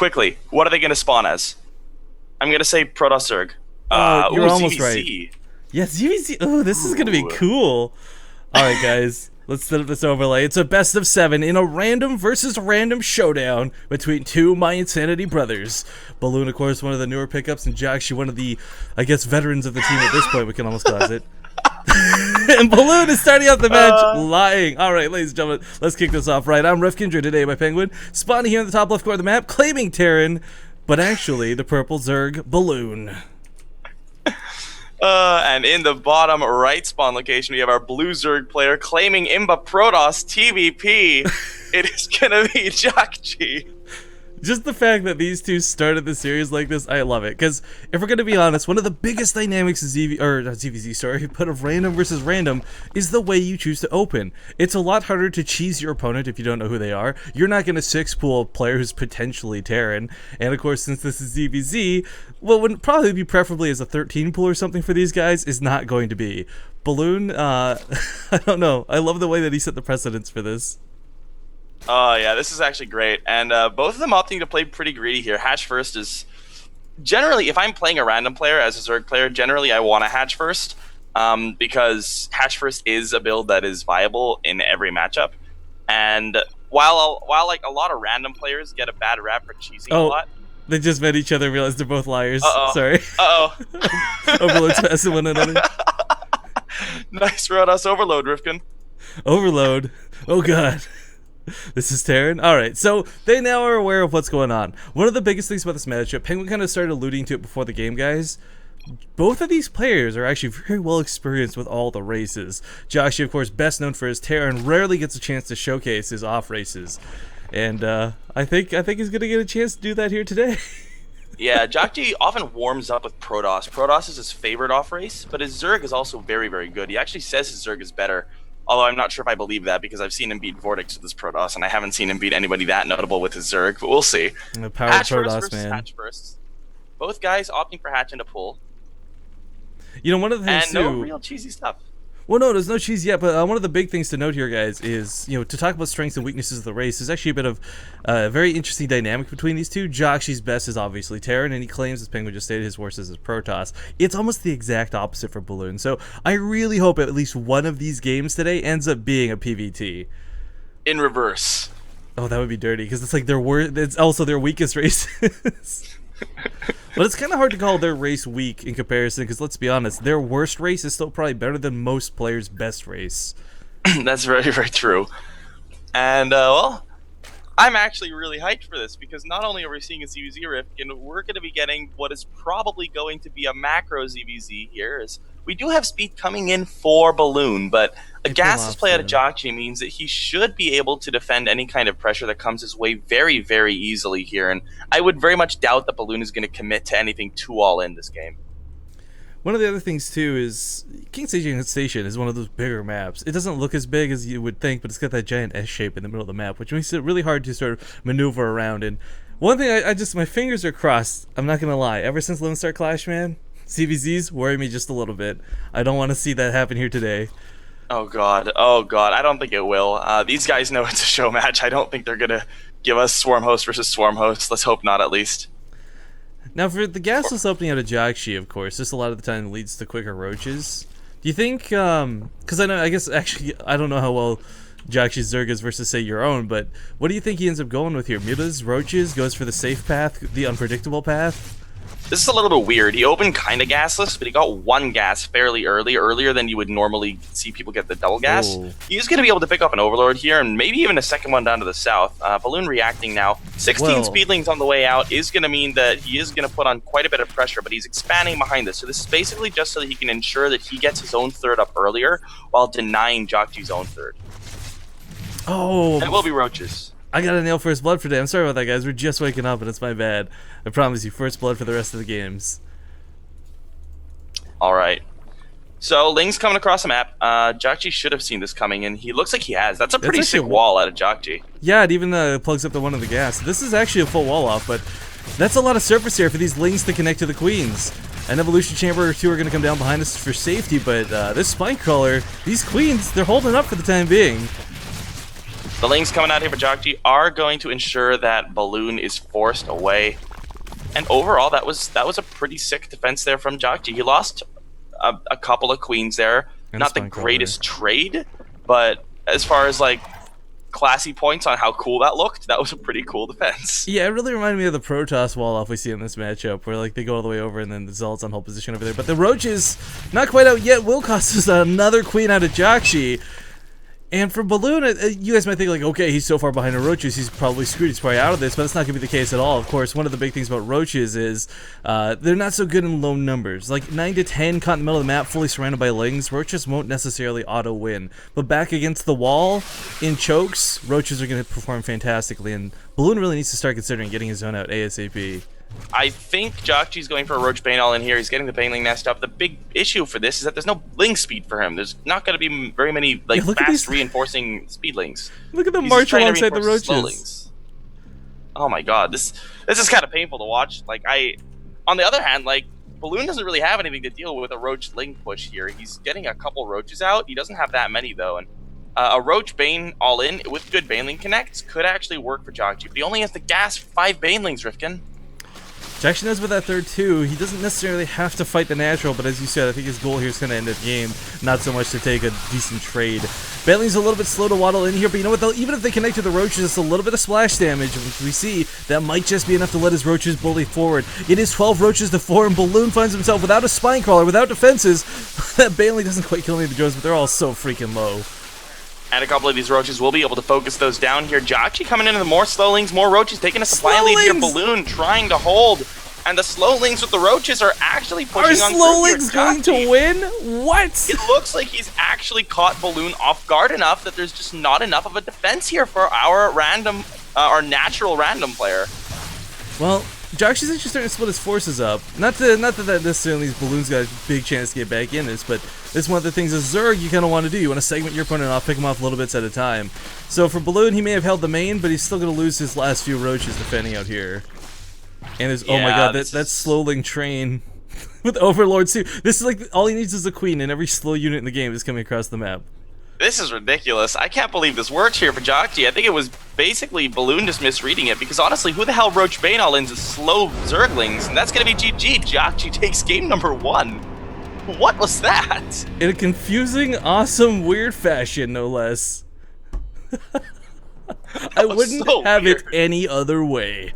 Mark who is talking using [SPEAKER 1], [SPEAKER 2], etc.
[SPEAKER 1] quickly, what are they going to spawn as? I'm going to say Protoss Zerg.
[SPEAKER 2] You're almost
[SPEAKER 1] ZVZ.
[SPEAKER 2] right. Yeah, ZVZ. Oh, this is gonna be cool. All right, guys, let's set up this overlay. It's a best of 7 in a random versus random showdown between two My Insanity brothers. Balloon, of course, one of the newer pickups, and Jjakji, one of the, I guess, veterans of the team at this point. We can almost cause it. And Balloon is starting out the match lying. All right, ladies and gentlemen, let's kick this off right. I'm Refkindra today by Penguin, spawning here in the top left corner of the map, claiming Terran, but actually the purple Zerg Balloon.
[SPEAKER 1] And in the bottom right spawn location, we have our blue Zerg player claiming Imba Protoss TVP. It is gonna be Jjakji.
[SPEAKER 2] Just the fact that these two started the series like this, I love it. Because if we're going to be honest, one of the biggest dynamics of ZVZ, sorry, but of random versus random is the way you choose to open. It's a lot harder to cheese your opponent if you don't know who they are. You're not going to 6-pool a player who's potentially Terran. And of course, since this is ZVZ, what would probably be preferably as a 13-pool or something for these guys is not going to be. Balloon, I don't know. I love the way that he set the precedence for this.
[SPEAKER 1] Oh, yeah, this is actually great. And both of them opting to play pretty greedy here. Hatch first is... Generally, if I'm playing a random player as a Zerg player, generally I want to hatch first. Because hatch first is a build that is viable in every matchup. And while like a lot of random players get a bad rap for cheesing a lot...
[SPEAKER 2] They just met each other and realized they're both liars. Sorry. Overload's passing one another.
[SPEAKER 1] Nice Protoss overload, Rifkin.
[SPEAKER 2] Overload. Oh, God. This is Terran? Alright, so they now are aware of what's going on. One of the biggest things about this matchup, Penguin kind of started alluding to it before the game, guys. Both of these players are actually very well experienced with all the races. Jjakji, of course, best known for his Terran, rarely gets a chance to showcase his off races. And I think he's going to get a chance to do that here today.
[SPEAKER 1] Yeah, Jjakji often warms up with Protoss. Protoss is his favorite off race, but his Zerg is also very, very good. He actually says his Zerg is better. Although I'm not sure if I believe that because I've seen him beat Vortex with his Protoss, and I haven't seen him beat anybody that notable with his Zerg, but we'll see.
[SPEAKER 2] The power of Protoss, man.
[SPEAKER 1] Hatch first. Both guys opting for Hatch into pull.
[SPEAKER 2] You know, one of the things,
[SPEAKER 1] and no real cheesy stuff.
[SPEAKER 2] Well, no, there's no cheese yet, but one of the big things to note here, guys, is, you know, to talk about strengths and weaknesses of the race, there's actually a bit of a very interesting dynamic between these two. Jjakji's best is obviously Terran, and he claims, as Penguin just stated, his worst is Protoss. It's almost the exact opposite for Balloon, so I really hope at least one of these games today ends up being a PvT.
[SPEAKER 1] In reverse.
[SPEAKER 2] Oh, that would be dirty, because it's like it's also their weakest races. But it's kind of hard to call their race weak in comparison, because let's be honest, their worst race is still probably better than most players' best race.
[SPEAKER 1] That's very, very true. And, well, I'm actually really hyped for this, because not only are we seeing a ZVZ Rift, and we're going to be getting what is probably going to be a macro ZVZ here, is we do have speed coming in for Balloon, but a gasless play out of Jjakji means that he should be able to defend any kind of pressure that comes his way very, very easily here, and I would very much doubt that Balloon is going to commit to anything too all-in this game.
[SPEAKER 2] One of the other things, too, is King Station is one of those bigger maps. It doesn't look as big as you would think, but it's got that giant S shape in the middle of the map, which makes it really hard to sort of maneuver around. And one thing, my fingers are crossed, I'm not going to lie. Ever since Lone Star Clash, man, CVZs worry me just a little bit. I don't want to see that happen here today.
[SPEAKER 1] Oh god, I don't think it will. These guys know it's a show match. I don't think they're going to give us Swarm Host versus Swarm Host. Let's hope not, at least.
[SPEAKER 2] Now, for the gasless opening out of Jjakji, of course, this a lot of the time leads to quicker roaches. Do you think, because I guess, actually, I don't know how well Jjakji's Zerg is versus, say, your own, but what do you think he ends up going with here? Mutas, roaches, goes for the safe path, the unpredictable path?
[SPEAKER 1] This is a little bit weird. He opened kind of gasless, but he got one gas fairly earlier than you would normally see people get the double gas.
[SPEAKER 2] Oh.
[SPEAKER 1] He's going to be able to pick up an Overlord here, and maybe even a second one down to the south. Balloon reacting now. 16 speedlings on the way out is going to mean that he is going to put on quite a bit of pressure, but he's expanding behind this. So this is basically just so that he can ensure that he gets his own third up earlier while denying Jjakji's own third.
[SPEAKER 2] Oh.
[SPEAKER 1] And it will be roaches.
[SPEAKER 2] I got a nail first blood for today. I'm sorry about that, guys. We're just waking up, and it's my bad. I promise you, first blood for the rest of the games.
[SPEAKER 1] All right. So Ling's coming across the map. Jjakji should have seen this coming, and he looks like he has. That's a pretty sick wall out of Jjakji.
[SPEAKER 2] Yeah, it even plugs up the one of the gas. This is actually a full wall off, but that's a lot of surface here for these Lings to connect to the Queens. An Evolution Chamber or two are going to come down behind us for safety, but this Spine Crawler, these Queens, they're holding up for the time being.
[SPEAKER 1] The lanes coming out here for Jjakji are going to ensure that Balloon is forced away. And overall, that was a pretty sick defense there from Jjakji. He lost a couple of queens there.
[SPEAKER 2] And a
[SPEAKER 1] Not the
[SPEAKER 2] spine crawler.
[SPEAKER 1] greatest trade, but as far as like classy points on how cool that looked, that was a pretty cool defense.
[SPEAKER 2] Yeah, it really reminded me of the Protoss wall off we see in this matchup, where like they go all the way over and then the Zealots on hold position over there. But the Roaches, not quite out yet, will cost us another queen out of Jjakji. And for Balloon, you guys might think like, okay, he's so far behind the Roaches, he's probably screwed, he's probably out of this, but that's not going to be the case at all. Of course, one of the big things about Roaches is they're not so good in low numbers. Like 9 to 10 caught in the middle of the map, fully surrounded by lings, Roaches won't necessarily auto-win. But back against the wall, in chokes, Roaches are going to perform fantastically, and Balloon really needs to start considering getting his zone out ASAP.
[SPEAKER 1] I think Jjakji's going for a Roach Bane all in here. He's getting the Baneling nest up. The big issue for this is that there's no ling speed for him. There's not going to be very many like fast reinforcing speedlings.
[SPEAKER 2] Look at the march alongside the Roaches.
[SPEAKER 1] Oh my god, this is kind of painful to watch. Like on the other hand, like Balloon doesn't really have anything to deal with a Roach Ling push here. He's getting a couple Roaches out. He doesn't have that many though, and a Roach Bane all in with good Baneling connects could actually work for Jjakji, but he only has the gas for 5 Banelings, Rifkin.
[SPEAKER 2] Jjakji knows with that third too, he doesn't necessarily have to fight the natural, but as you said, I think his goal here is going to end the game, not so much to take a decent trade. Bailey's a little bit slow to waddle in here, but you know what, even if they connect to the Roaches, it's a little bit of splash damage, which we see, that might just be enough to let his Roaches bully forward. It is 12 Roaches to 4, and Balloon finds himself without a Spine Crawler, without defenses. That Bailey doesn't quite kill any of the drones, but they're all so freaking low.
[SPEAKER 1] And a couple of these Roaches will be able to focus those down here. Jjakji coming into the more Slowlings, more Roaches, taking a supply lead here. Balloon trying to hold. And the Slowlings with the Roaches are actually pushing on through.
[SPEAKER 2] Are Slowlings going to win? What?
[SPEAKER 1] It looks like he's actually caught Balloon off guard enough that there's just not enough of a defense here for our our natural random player.
[SPEAKER 2] Well, Jjakji's actually starting to split his forces up. Not that necessarily these Balloons got a big chance to get back in this, but this is one of the things as Zerg you kind of want to do. You want to segment your opponent off, pick him off little bits at a time. So for Balloon, he may have held the main, but he's still going to lose his last few Roaches defending out here. And there's, oh my god, that Slowling train with Overlords too. This is like, all he needs is a queen, and every slow unit in the game is coming across the map.
[SPEAKER 1] This is ridiculous. I can't believe this worked here for Jjakji. I think it was basically Balloon just misreading it, because honestly, who the hell Roach Bane all into slow Zerglings? And that's going to be GG. Jjakji takes game number 1. What was that?
[SPEAKER 2] In a confusing, awesome, weird fashion, no less. I wouldn't have it any other way.